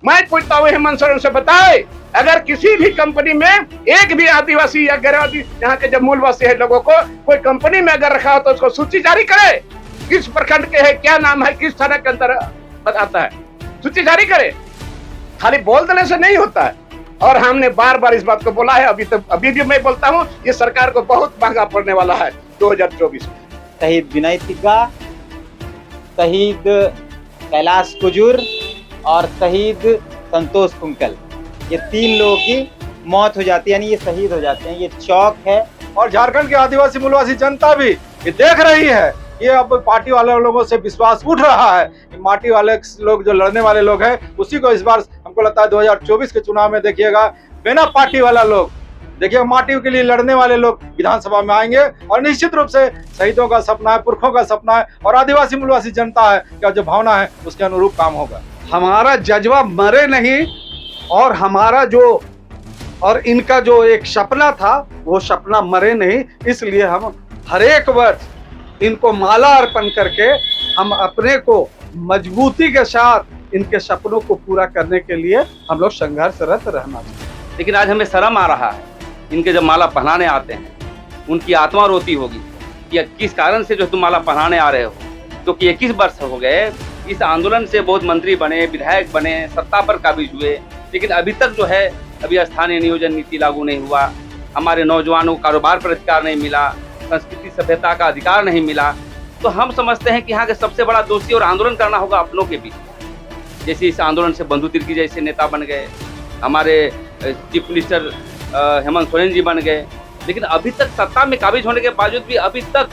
मैं पूछता हूँ हेमंत सोरेन से, बताए अगर किसी भी कंपनी में एक भी आदिवासी या गैरवासी यहाँ के जब मूलवासी है लोगों को कोई कंपनी में अगर रखा हो तो उसको सूची जारी करे, किस प्रखंड के है, क्या नाम है, किस थाना के अंदर आता है, सूची जारी करे। खाली बोल देने से नहीं होता है। और हमने बार बार इस बात को बोला है, अभी भी मैं बोलता हूँ, ये सरकार को बहुत महंगा पड़ने वाला है 2024 में। शहीद विनय तिग्गा, शहीद कैलाश कुजूर और शहीद संतोष कुंकल, ये 3 लोगों की मौत हो जाती है, यानी ये शहीद हो जाते हैं। ये चौक है। और झारखंड की आदिवासी मूलवासी जनता भी ये देख रही है। ये अब पार्टी वाले लोगों से विश्वास उठ रहा है। माटी वाले लोग जो लड़ने वाले लोग हैं उसी को इस बार हमको लगता है 2024 के चुनाव में देखिएगा, बिना पार्टी वाला लोग देखिए माटी के लिए लड़ने वाले लोग विधानसभा में आएंगे। और निश्चित रूप से शहीदों का सपना है, पुरखों का सपना है और आदिवासी मूलवासी जनता है क्या जो भावना है उसके अनुरूप काम होगा। हमारा जज्बा मरे नहीं और हमारा जो और इनका जो एक सपना था वो सपना मरे नहीं, इसलिए हम हर एक वर्ष इनको माला अर्पण करके हम अपने को मजबूती के साथ इनके सपनों को पूरा करने के लिए हम लोग संघर्षरत रहना चाहिए। लेकिन आज हमें शर्म आ रहा है, इनके जब माला पहनाने आते हैं उनकी आत्मा रोती होगी कि किस कारण से जो तुम माला पहनाने आ रहे हो, क्योंकि 21 वर्ष हो गए इस आंदोलन से, बहुत मंत्री बने, विधायक बने, सत्ता पर काबिज हुए, लेकिन अभी तक जो है अभी स्थानीय नियोजन नीति लागू नहीं हुआ, हमारे नौजवानों को कारोबार पर अधिकार नहीं मिला, संस्कृति सभ्यता का अधिकार नहीं मिला। तो हम समझते हैं कि यहाँ के सबसे बड़ा दोषी और आंदोलन करना होगा अपनों के बीच। जैसे इस आंदोलन से बंधु तिर्की जैसे नेता बन गए, हमारे चीफ मिनिस्टर हेमंत सोरेन जी बन गए, लेकिन अभी तक सत्ता में काबिज होने के बावजूद भी अभी तक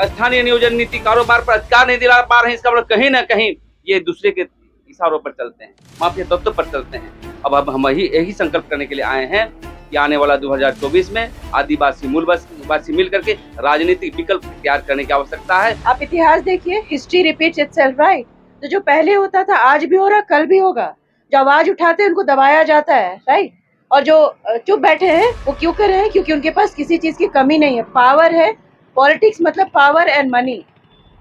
स्थानीय नियोजन नीति कारोबार पर अधिकार नहीं दिला पा रहे हैं। इसका मतलब कहीं ना कहीं ये दूसरे के इशारों पर चलते हैं, माफिया तत्व पर चलते हैं। अब हम यही संकल्प करने के लिए आए हैं कि आने वाला 2024 में आदिवासी मूलवासी मिल करके राजनीतिक विकल्प तैयार करने की आवश्यकता है। आप इतिहास देखिए, हिस्ट्री रिपीट्स इटसेल्फ, राइट। तो जो पहले होता था आज भी हो रहा, कल भी होगा। जो आवाज उठाते हैं उनको दबाया जाता है, राइट। और जो चुप बैठे हैं वो क्यों कर रहे हैं? क्योंकि उनके पास किसी चीज की कमी नहीं है, पावर है। पॉलिटिक्स मतलब पावर एंड मनी।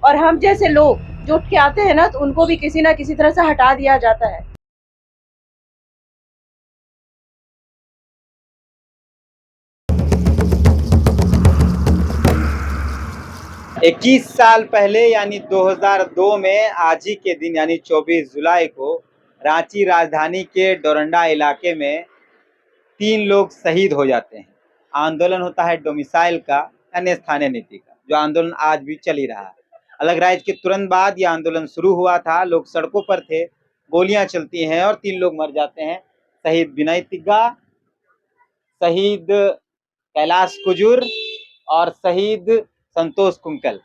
और हम जैसे लोग जो उठ के आते हैं ना, तो उनको भी किसी ना किसी तरह से हटा दिया जाता है। इक्कीस साल पहले यानी 2002 में आज ही के दिन यानी 24 जुलाई को रांची राजधानी के डोरंडा इलाके में 3 लोग शहीद हो जाते हैं। आंदोलन होता है डोमिसाइल का यानी स्थानीय नीति का, जो आंदोलन आज भी चल ही रहा है। अलग राज्य के तुरंत बाद ये आंदोलन शुरू हुआ था, लोग सड़कों पर थे, गोलियां चलती हैं और 3 लोग मर जाते हैं। शहीद विनय तिग्गा, शहीद कैलाश कुजूर और शहीद संतोष कुंकल,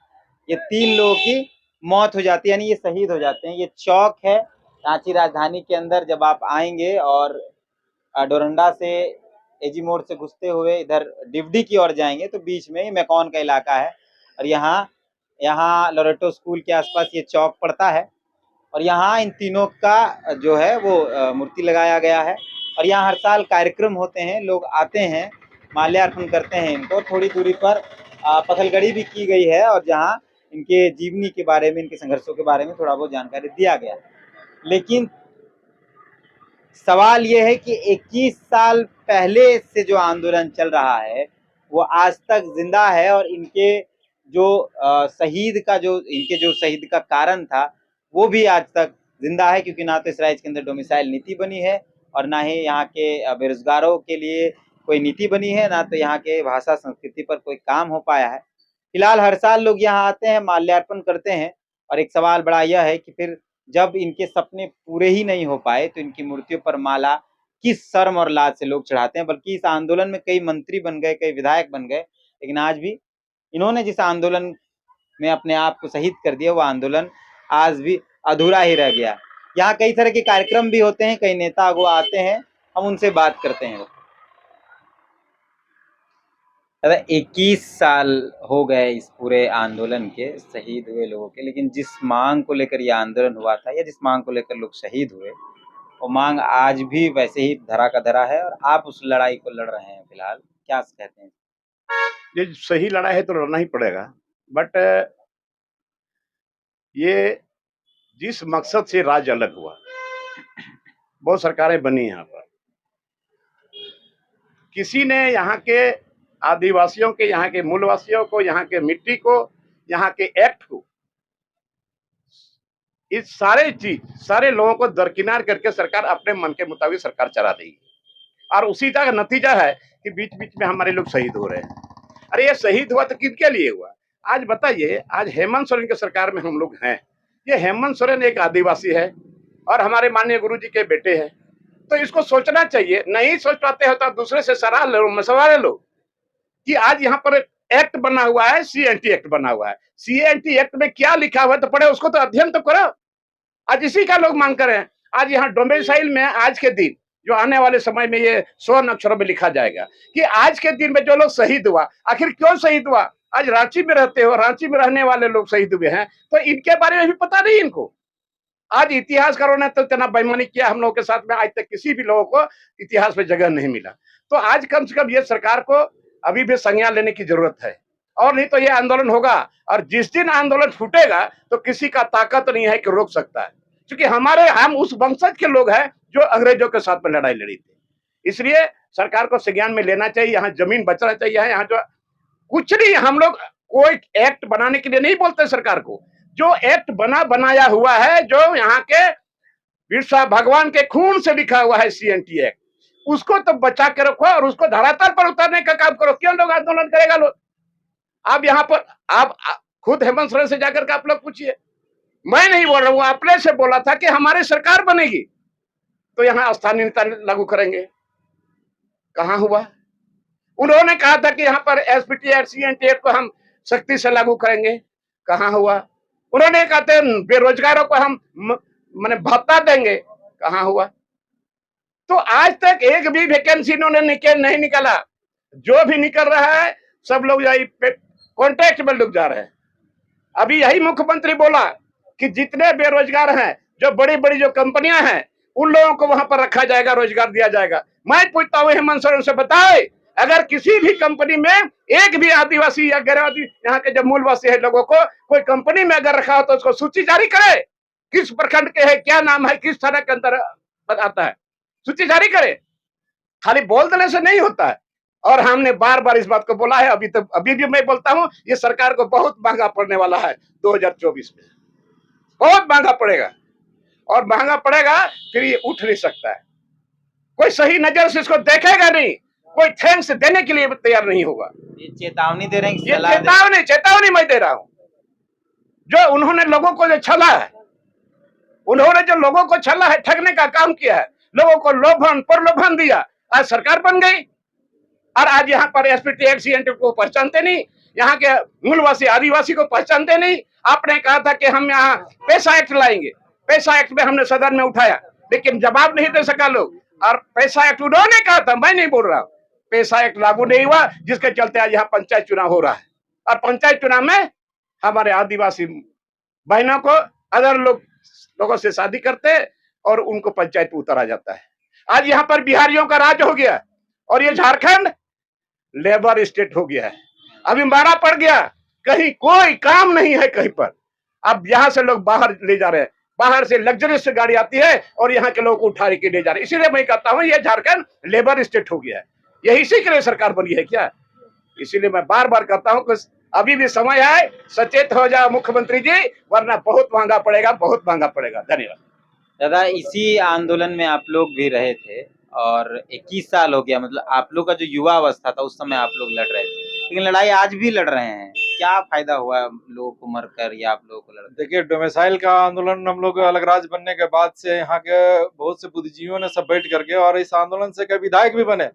ये 3 लोगों की मौत हो जाती है, यानी ये शहीद हो जाते हैं। ये चौक है रांची राजधानी के अंदर। जब आप आएंगे और डोरंडा से एजी मोड़ से घुसते हुए इधर डिवडी की ओर जाएंगे तो बीच में मैकॉन का इलाका है और यहाँ लोरेटो स्कूल के आसपास ये चौक पड़ता है। और यहाँ इन तीनों का जो है वो मूर्ति लगाया गया है और यहाँ हर साल कार्यक्रम होते हैं, लोग आते हैं, माल्यार्पण करते हैं इनको। थोड़ी दूरी पर पथलगड़ी भी की गई है और जहाँ इनके जीवनी के बारे में, इनके संघर्षों के बारे में थोड़ा बहुत जानकारी दिया गया। लेकिन सवाल ये है कि 21 साल पहले से जो आंदोलन चल रहा है वो आज तक जिंदा है और इनके जो इनके जो शहीद का कारण था वो भी आज तक जिंदा है, क्योंकि ना तो इस राज्य के अंदर डोमिसाइल नीति बनी है और ना ही यहाँ के बेरोजगारों के लिए कोई नीति बनी है, ना तो यहाँ के भाषा संस्कृति पर कोई काम हो पाया है। फिलहाल हर साल लोग यहाँ आते हैं, माल्यार्पण करते हैं और एक सवाल बड़ा यह है कि फिर जब इनके सपने पूरे ही नहीं हो पाए तो इनकी मूर्तियों पर माला किस शर्म और लाज से लोग चढ़ाते हैं। बल्कि इस आंदोलन में कई मंत्री बन गए, कई विधायक बन गए, लेकिन आज भी इन्होंने जिस आंदोलन में अपने आप को शहीद कर दिया वो आंदोलन आज भी अधूरा ही रह गया। यहाँ कई तरह के कार्यक्रम भी होते हैं, कई नेता वो आते हैं, हम उनसे बात करते हैं। 21 साल हो गए इस पूरे आंदोलन के, शहीद हुए लोगों के, लेकिन जिस मांग को लेकर यह आंदोलन हुआ था या जिस मांग को लेकर लोग शहीद हुए वो मांग आज भी वैसे ही धरा का धरा है और आप उस लड़ाई को लड़ रहे हैं। फिलहाल क्या कहते हैं? ये सही लड़ाई है तो लड़ना ही पड़ेगा, बट ये जिस मकसद से राज्य अलग हुआ बहुत सरकारें बनी यहाँ पर, किसी ने यहाँ के आदिवासियों के, यहाँ के मूलवासियों को, यहाँ के मिट्टी को, यहाँ के एक्ट को, इस सारे चीज, सारे लोगों को दरकिनार करके सरकार अपने मन के मुताबिक सरकार चला देगी। और उसी का नतीजा है कि बीच बीच में हमारे लोग शहीद हो रहे हैं। अरे ये शहीद हुआ तो किसके लिए हुआ? आज बताइए, आज हेमंत सोरेन की सरकार में हम लोग हैं। ये हेमंत सोरेन एक आदिवासी है और हमारे माननीय गुरु जी के बेटे हैं, तो इसको सोचना चाहिए। नहीं सोच पाते हो तो दूसरे से सलाह लो, मशवरा लो कि आज यहाँ पर एक्ट बना हुआ है, CNT एक्ट बना हुआ है। CNT एक्ट में क्या लिखा हुआ है तो पढ़े, उसको तो अध्ययन तो करो। आज इसी का लोग मांग कर रहे हैं। आज यहाँ डोमिसाइल में आज के दिन, जो आने वाले समय में ये स्वर्ण अक्षरों में लिखा जाएगा कि आज के दिन में जो लोग शहीद हुआ, आखिर क्यों शहीद हुआ? आज रांची में रहते हो, रांची में रहने वाले लोग शहीद हुए हैं, तो इनके बारे में भी पता नहीं इनको। आज इतिहासकारों ने तो इतना बेईमानी किया हम लोगों के साथ में, आज तक किसी भी लोगों को इतिहास में जगह नहीं मिला। तो आज कम से कम ये सरकार को अभी भी संज्ञान लेने की जरूरत है, और नहीं तो ये आंदोलन होगा, और जिस दिन आंदोलन फूटेगा तो किसी का ताकत नहीं है कि रोक सकता है, क्योंकि हम उस वंशज के लोग हैं जो अंग्रेजों के साथ में लड़ाई लड़ी थी। इसलिए सरकार को संज्ञान में लेना चाहिए। यहाँ जमीन बचना चाहिए। यहाँ जो कुछ नहीं, हम लोग कोई एक्ट बनाने के लिए नहीं बोलते सरकार को। जो एक्ट बनाया हुआ है, जो यहाँ के बिरसा भगवान के खून से लिखा हुआ है CNT एक्ट, उसको तो बचा के रखो और उसको धरातल पर उतारने का काम करो। क्यों लोग आंदोलन करेगा? लोग आप यहाँ पर आप खुद हेमंत सोरेन से जाकर के आप लोग पूछिए। मैं नहीं बोल रहा हूँ, अपने से बोला था कि हमारी सरकार बनेगी तो यहाँ स्थानीय नेता लागू करेंगे। कहाँ हुआ? उन्होंने कहा था कि यहाँ पर SPT एक्ट, CNT एक्ट को हम सख्ती से लागू करेंगे। कहाँ हुआ? उन्होंने कहा था बेरोजगारों को हम माने भत्ता देंगे। कहाँ हुआ? तो आज तक एक भी वैकेंसी इन्होंने नहीं निकाला। जो भी निकल रहा है सब लोग यही कॉन्ट्रैक्ट में डूब जा रहे हैं। अभी यही मुख्यमंत्री बोला कि जितने बेरोजगार हैं, जो बड़ी बड़ी जो कंपनियां हैं, उन लोगों को वहां पर रखा जाएगा, रोजगार दिया जाएगा। मैं पूछता हूँ हेमंत सोरेन से, बताए अगर किसी भी कंपनी में एक भी आदिवासी या गैर यहाँ के जो मूलवासी है लोगों को कोई कंपनी में अगर रखा हो तो उसको सूची जारी करे, किस प्रखंड के है, क्या नाम है, किस थाना के अंदर आता है, सूची जारी करे। खाली बोल देने से नहीं होता है। और हमने बार बार इस बात को बोला है, अभी भी मैं बोलता हूं, ये सरकार को बहुत महंगा पड़ने वाला है 2024 में। बहुत महंगा पड़ेगा, और महंगा पड़ेगा फिर ये उठ नहीं सकता है। कोई सही नजर से इसको देखेगा नहीं, कोई थैंक्स देने के लिए तैयार नहीं होगा। ये चेतावनी दे रहे हैं, ये चेतावनी मैं दे रहा हूं। जो उन्होंने लोगों को जो छला है, उन्होंने जो लोगों को छला है, ठगने का काम किया है, लोगों को प्रलोभन दिया, आज सरकार बन गई। और आज यहाँ पर SPT एक्ट, CNT को पहचानते नहीं, यहाँ के मूलवासी आदिवासी को पहचानते नहीं। आपने कहा था कि हम यहाँ पैसा एक्ट लाएंगे, पैसा एक्ट में हमने सदन में उठाया, लेकिन जवाब नहीं दे सका लोग। और पैसा एक्ट उन्होंने कहा था, मैं नहीं बोल रहा हूँ। पैसा एक्ट लागू नहीं हुआ, जिसके चलते आज यहाँ पंचायत चुनाव हो रहा है। और पंचायत चुनाव में हमारे आदिवासी बहनों को अदर लोगों से शादी करते और उनको पंचायत में उतारा जाता है। आज यहाँ पर बिहारियों का राज हो गया, और ये झारखंड लेबर स्टेट हो गया है। अभी मारा पड़ गया, कहीं कोई काम नहीं है कहीं पर। अब यहाँ से लोग बाहर ले जा रहे हैं, बाहर से लग्जरियस गाड़ी आती है और यहाँ के लोग उठा के ले जा रहे हैं। इसीलिए मैं कहता हूँ ये झारखंड लेबर स्टेट हो गया है। यही इसी के लिए सरकार बनी है क्या? इसीलिए मैं बार बार कहता हूँ कि अभी भी समय है, सचेत हो जाओ मुख्यमंत्री जी, वरना बहुत महंगा पड़ेगा, बहुत महंगा पड़ेगा। धन्यवाद। दादा, इसी आंदोलन में आप लोग भी रहे थे और 21 साल हो गया, मतलब आप लोग का जो युवा अवस्था था उस समय आप लोग लड़ रहे थे, लेकिन लड़ाई आज भी लड़ रहे हैं। क्या फायदा हुआ लोगों को मरकर या आप लोगों को लड़? देखिए, डोमिसाइल का आंदोलन हम लोग अलग राज्य बनने के बाद से यहाँ के बहुत से बुद्धिजीवियों ने सब बैठ करके, और इस आंदोलन से कई विधायक भी बने,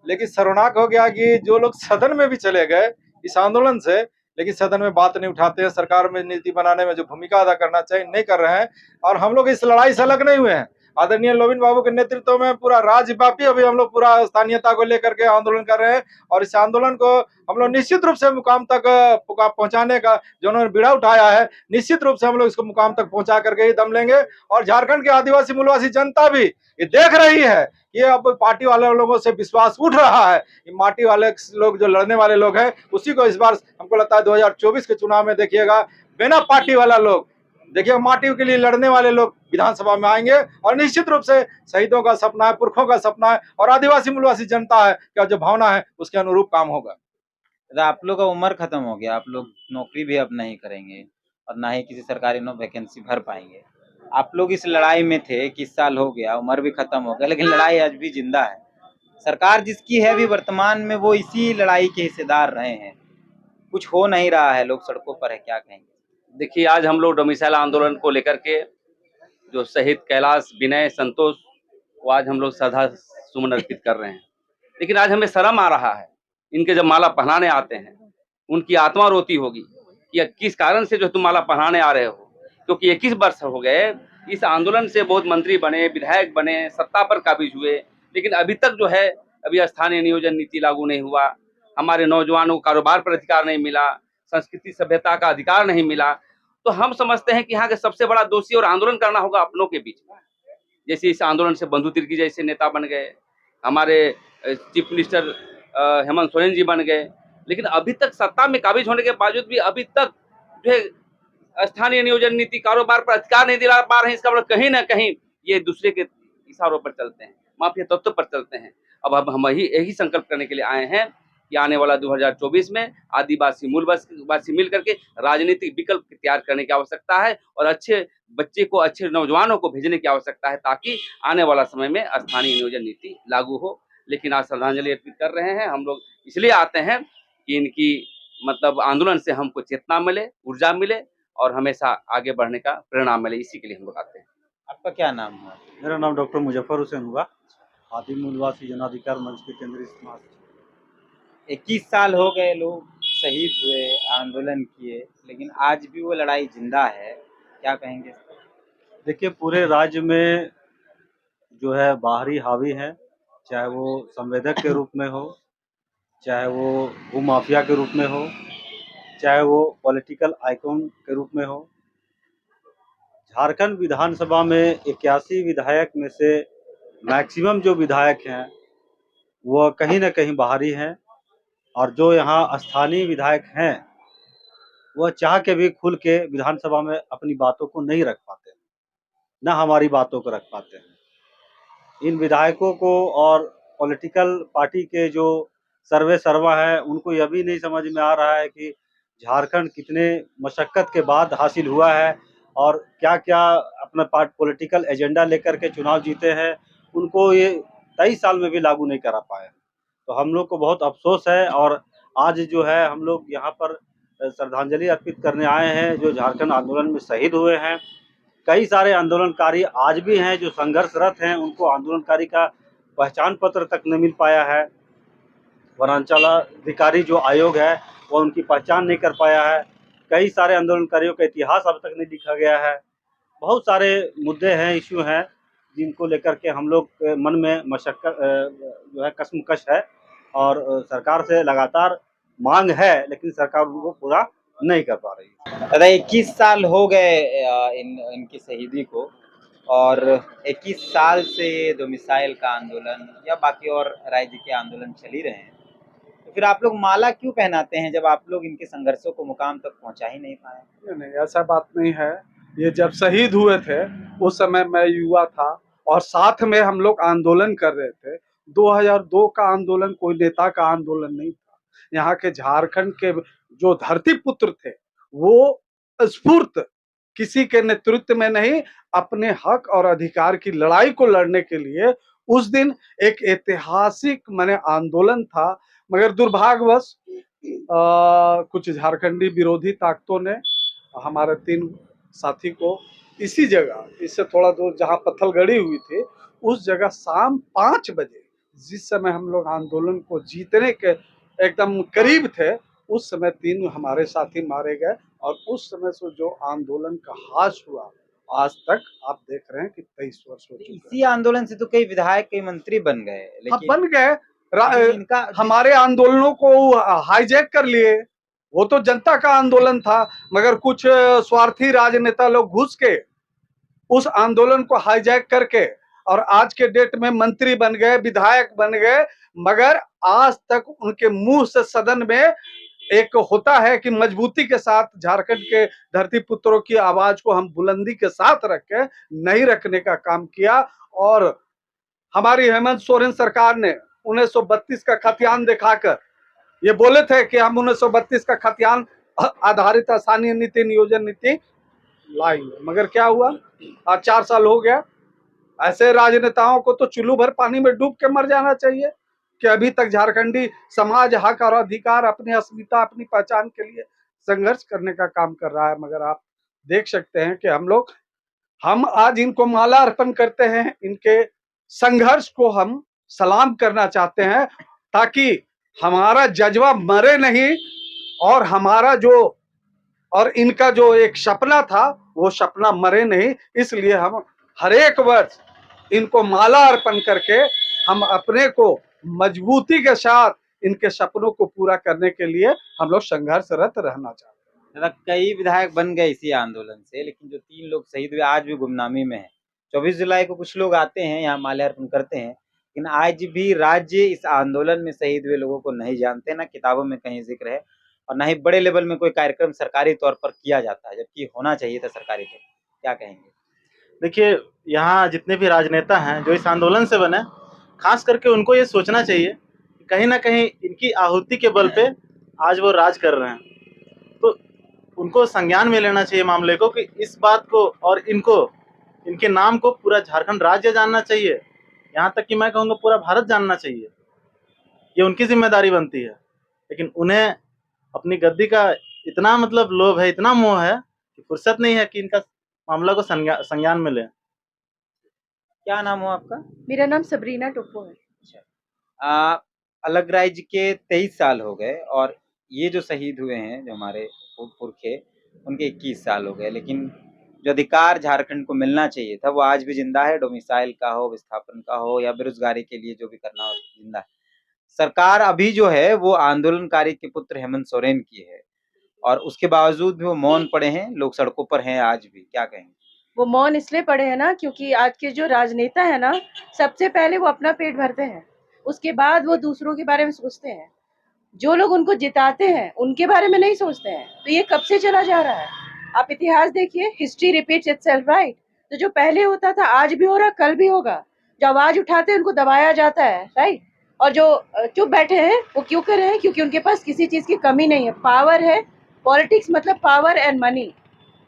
लेकिन शर्मनाक हो गया कि जो लोग सदन में भी चले गए इस आंदोलन से, लेकिन सदन में बात नहीं उठाते हैं। सरकार में नीति बनाने में जो भूमिका अदा करना चाहिए नहीं कर रहे हैं। और हम लोग इस लड़ाई से अलग नहीं हुए हैं। आदरणीय लोबिन बाबू के नेतृत्व में पूरा राज्यव्यापी अभी हम लोग पूरा स्थानीयता को लेकर के आंदोलन कर रहे हैं, और इस आंदोलन को हम लोग निश्चित रूप से मुकाम तक पहुंचाने का जो उन्होंने बीड़ा उठाया है, निश्चित रूप से हम लोग इसको मुकाम तक पहुंचा करके ही दम लेंगे। और झारखंड के आदिवासी मूलवासी जनता भी ये देख रही है, ये अब पार्टी वाले लोगों से विश्वास उठ रहा है। ये माटी वाले लोग जो लड़ने वाले लोग हैं, उसी को इस बार हमको लगता है 2024 के चुनाव में देखिएगा, बिना पार्टी वाला लोग देखिए माटी के लिए लड़ने वाले लोग विधानसभा में आएंगे और निश्चित रूप से शहीदों का सपना है, पुरखों का सपना है और आदिवासी मूलवासी जनता है क्या जो भावना है उसके अनुरूप काम होगा। तो आप लोग का उम्र खत्म हो गया, आप लोग नौकरी भी अब नहीं करेंगे और ना ही किसी सरकारी वैकेंसी भर पाएंगे। आप लोग इस लड़ाई में थे, 21 साल हो गया, उम्र भी खत्म हो गया, लेकिन लड़ाई आज भी जिंदा है। सरकार जिसकी है अभी वर्तमान में वो इसी लड़ाई के हिस्सेदार रहे हैं, कुछ हो नहीं रहा है, लोग सड़कों पर है, क्या कहेंगे? देखिए, आज हम लोग डोमिसाइल आंदोलन को लेकर के जो शहीद कैलाश, विनय, संतोष को आज हम लोग श्रद्धा सुमन अर्पित कर रहे हैं। लेकिन आज हमें शर्म आ रहा है, इनके जब माला पहनाने आते हैं उनकी आत्मा रोती होगी कि किस कारण से जो तुम माला पहनाने आ रहे हो, क्योंकि 21 वर्ष हो गए इस आंदोलन से, बहुत मंत्री बने, विधायक बने, सत्ता पर काबिज हुए, लेकिन अभी तक जो है अभी स्थानीय नियोजन नीति लागू नहीं हुआ, हमारे नौजवानों को कारोबार पर अधिकार नहीं मिला, संस्कृति सभ्यता का अधिकार नहीं मिला। तो हम समझते हैं कि यहाँ के सबसे बड़ा दोषी और आंदोलन करना होगा अपनों के बीच में। जैसे इस आंदोलन से बंधु तिर्की जैसे नेता बन गए, हमारे चीफ मिनिस्टर हेमंत सोरेन जी बन गए, लेकिन अभी तक सत्ता में काबिज होने के बावजूद भी अभी तक जो है स्थानीय नियोजन नीति, कारोबार पर अधिकार नहीं दिला पा रहे हैं। इसका मतलब कहीं ना कहीं ये दूसरे के इशारों पर चलते हैं, माफिया तत्व पर चलते हैं। अब हम यही संकल्प करने के लिए आए हैं कि आने वाला 2024 में आदिवासी मूलवासी मिल करके राजनीतिक विकल्प तैयार करने की आवश्यकता है और अच्छे बच्चे को, अच्छे नौजवानों को भेजने की आवश्यकता है, ताकि आने वाला समय में स्थानीय नियोजन नीति लागू हो। लेकिन आज श्रद्धांजलि अर्पित कर रहे हैं हम लोग, इसलिए आते हैं कि इनकी मतलब आंदोलन से हमको चेतना मिले, ऊर्जा मिले और हमेशा आगे बढ़ने का प्रेरणा मिले, इसी के लिए हम लोग आते हैं। आपका क्या नाम है? मेरा नाम डॉक्टर मुजफ्फर हुसैन हुआ, आदि मूलवासी जन अधिकार मंच के केंद्रीय समाज। 21 साल हो गए, लोग शहीद हुए, आंदोलन किए, लेकिन आज भी वो लड़ाई जिंदा है, क्या कहेंगे? देखिए पूरे राज्य में जो है बाहरी हावी है, चाहे वो संवेदक के रूप में हो, चाहे वो भूमाफिया के रूप में हो, चाहे वो पॉलिटिकल आइकॉन के रूप में हो। झारखंड विधानसभा में 81 विधायक में से मैक्सिमम जो विधायक हैं वह कहीं न कहीं बाहरी हैं और जो यहाँ स्थानीय विधायक हैं वह चाह के भी खुल के विधानसभा में अपनी बातों को नहीं रख पाते, न हमारी बातों को रख पाते हैं। इन विधायकों को और पॉलिटिकल पार्टी के जो सर्वे सर्वा है उनको यह भी नहीं समझ में आ रहा है कि झारखंड कितने मशक्क़त के बाद हासिल हुआ है और क्या क्या अपना पॉलिटिकल एजेंडा लेकर के चुनाव जीते हैं, उनको ये 23 साल में भी लागू नहीं करा पाए। तो हम लोग को बहुत अफसोस है और आज जो है हम लोग यहाँ पर श्रद्धांजलि अर्पित करने आए हैं जो झारखंड आंदोलन में शहीद हुए हैं। कई सारे आंदोलनकारी आज भी हैं जो संघर्षरत हैं, उनको आंदोलनकारी का पहचान पत्र तक नहीं मिल पाया है। वनांचलाधिकारी जो आयोग है वह उनकी पहचान नहीं कर पाया है। कई सारे आंदोलनकारियों का इतिहास अब तक नहीं लिखा गया है। बहुत सारे मुद्दे हैं, इश्यू हैं जिनको लेकर के हम लोग के मन में मशक्कत जो है कश्मकश है और सरकार से लगातार मांग है, लेकिन सरकार उनको पूरा नहीं कर पा रही। दादा 21 साल हो गए इनकी शहीदी को और 21 साल से ये डोमिसाइल का आंदोलन या बाकी और राज्य के आंदोलन चल ही रहे हैं, तो फिर आप लोग माला क्यों पहनाते हैं जब आप लोग इनके संघर्षों को मुकाम तक पहुंचा ही नहीं पाए? नहीं, ऐसा बात नहीं है। ये जब शहीद हुए थे उस समय मैं युवा था और साथ में हम लोग आंदोलन कर रहे थे। 2002 का आंदोलन कोई नेता का आंदोलन नहीं था। यहाँ के झारखंड के जो धरती पुत्र थे वो स्फूर्त किसी के नेतृत्व में नहीं, अपने हक और अधिकार की लड़ाई को लड़ने के लिए उस दिन एक ऐतिहासिक माने आंदोलन था। मगर दुर्भाग्यवश कुछ झारखंडी विरोधी ताकतों ने हमारे 3 साथी को इसी जगह, इससे थोड़ा दूर जहां पत्थलगड़ी हुई थी, उस जगह शाम 5 बजे, जिस समय हम लोग आंदोलन को जीतने के एकदम करीब थे, उस समय 3 हमारे साथी मारे गए और उस समय से जो आंदोलन का हाश हुआ आज तक आप देख रहे हैं कि 23 वर्ष हो चुके हैं। इसी आंदोलन से तो कई विधायक, कई मंत्री बन गए, लेकिन बन गए, इनका हमारे आंदोलनों को हाईजैक कर लिए। वो तो जनता का आंदोलन था, मगर कुछ स्वार्थी राजनेता लोग घुस के उस आंदोलन को हाईजैक करके और आज के डेट में मंत्री बन गए, विधायक बन गए, मगर आज तक उनके मुंह से सदन में एक होता है कि मजबूती के साथ झारखंड के धरती पुत्रों की आवाज को हम बुलंदी के साथ रखें, नहीं रखने का काम किया। और हमारी हेमंत सोरेन सरकार ने 1932 का खतियान दिखाकर ये बोले थे कि हम 1932 का खतियान आधारित स्थानीय नीति नियोजन नीति लाएंगे, मगर क्या हुआ? आज 4 साल हो गया। ऐसे राजनेताओं को तो चुल्लू भर पानी में डूब के मर जाना चाहिए कि अभी तक झारखंडी समाज हक और अधिकार, अपनी अस्मिता, अपनी पहचान के लिए संघर्ष करने का काम कर रहा है। मगर आप देख सकते हैं कि हम आज इनको माला अर्पण करते हैं, इनके संघर्ष को हम सलाम करना चाहते हैं, ताकि हमारा जज्बा मरे नहीं और इनका जो एक सपना था वो सपना मरे नहीं। इसलिए हम हर एक वर्ष इनको माला अर्पण करके हम अपने को मजबूती के साथ इनके सपनों को पूरा करने के लिए हम लोग संघर्षरत रहना चाहते हैं। दादा, कई विधायक बन गए इसी आंदोलन से, लेकिन जो 3 लोग शहीद हुए आज भी गुमनामी में है। 24 जुलाई को कुछ लोग आते हैं यहाँ माल्यार्पण करते हैं, लेकिन आज भी राज्य इस आंदोलन में शहीद हुए लोगों को नहीं जानते, ना किताबों में कहीं जिक्र है और ना ही बड़े लेवल में कोई कार्यक्रम सरकारी तौर पर किया जाता है, जबकि होना चाहिए था सरकारी तौर पर। क्या कहेंगे? देखिए, यहाँ जितने भी राजनेता हैं जो इस आंदोलन से बने, खास करके उनको ये सोचना चाहिए कि कहीं ना कहीं इनकी आहुति के बल पे आज वो राज कर रहे हैं। तो उनको संज्ञान में लेना चाहिए मामले को कि इस बात को और इनके नाम को पूरा झारखंड राज्य जानना चाहिए, यहाँ तक कि मैं कहूँगा पूरा भारत जानना चाहिए। ये उनकी जिम्मेदारी बनती है, लेकिन उन्हें अपनी गद्दी का इतना लोभ है, इतना मोह है कि फुर्सत नहीं है कि इनका मामला को संज्ञान में लें। क्या नाम हो आपका? मेरा नाम सबरीना टोप्पो है। अलग राज्य के 23 साल हो गए और ये जो शहीद हुए हैं, जो हमारे पुरखे, उनके 21 साल हो गए, लेकिन जो अधिकार झारखंड को मिलना चाहिए था वो आज भी जिंदा है। डोमिसाइल का हो, विस्थापन का हो या बेरोजगारी के लिए जो भी करना हो, जिंदा है। सरकार अभी जो है वो आंदोलनकारी के पुत्र हेमंत सोरेन की है और उसके बावजूद भी वो मौन पड़े हैं, लोग सड़कों पर हैं आज भी। क्या कहेंगे? वो मौन इसलिए पड़े हैं ना, क्योंकि आज के जो राजनेता है ना, सबसे पहले वो अपना पेट भरते हैं, उसके बाद वो दूसरों के बारे में सोचते हैं। जो लोग उनको जिताते हैं उनके बारे में नहीं सोचते हैं। तो ये कब से चला जा रहा है? आप इतिहास देखिए, हिस्ट्री रिपीट्स इटसेल्फ, राइट? तो जो पहले होता था आज भी हो रहा, कल भी होगा। जो आवाज उठाते हैं उनको दबाया जाता है, राइट? और जो चुप बैठे हैं वो क्यों कर रहे हैं? क्योंकि उनके पास किसी चीज की कमी नहीं है, पावर है। पॉलिटिक्स मतलब पावर एंड मनी।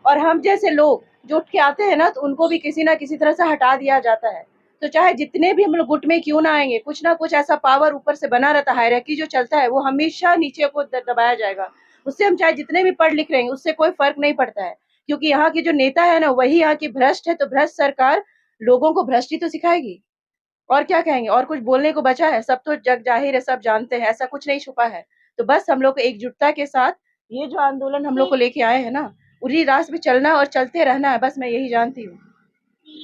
और हम जैसे लोग जो उठ के आते हैं ना, तो उनको भी किसी ना किसी तरह से हटा दिया जाता है। तो चाहे जितने भी हम लोग गुट में क्यों ना आएंगे, कुछ ना कुछ ऐसा पावर ऊपर से बना रहता है, हायरार्की जो चलता है वो हमेशा नीचे को दबाया जाएगा। उससे हम चाहे जितने भी पढ़ लिख रहे हैं उससे कोई फर्क नहीं पड़ता है, क्योंकि यहाँ के जो नेता है ना वही यहाँ की भ्रष्ट है। तो भ्रष्ट सरकार लोगों को भ्रष्ट ही तो सिखाएगी। और क्या कहेंगे? और कुछ बोलने को बचा है? सब तो जग जाहिर है, सब जानते हैं, ऐसा कुछ नहीं छुपा है। तो बस हम लोग को एकजुटता के साथ ये जो आंदोलन हम लोग को लेके आए हैं ना, उन्हीं रास्ते पे चलना और चलते रहना है, बस मैं यही जानती हूँ।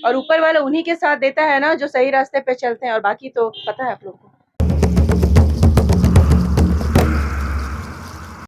और ऊपर वाला उन्हीं के साथ देता है ना जो सही रास्ते पे चलते हैं, और बाकी तो पता है आप लोग को।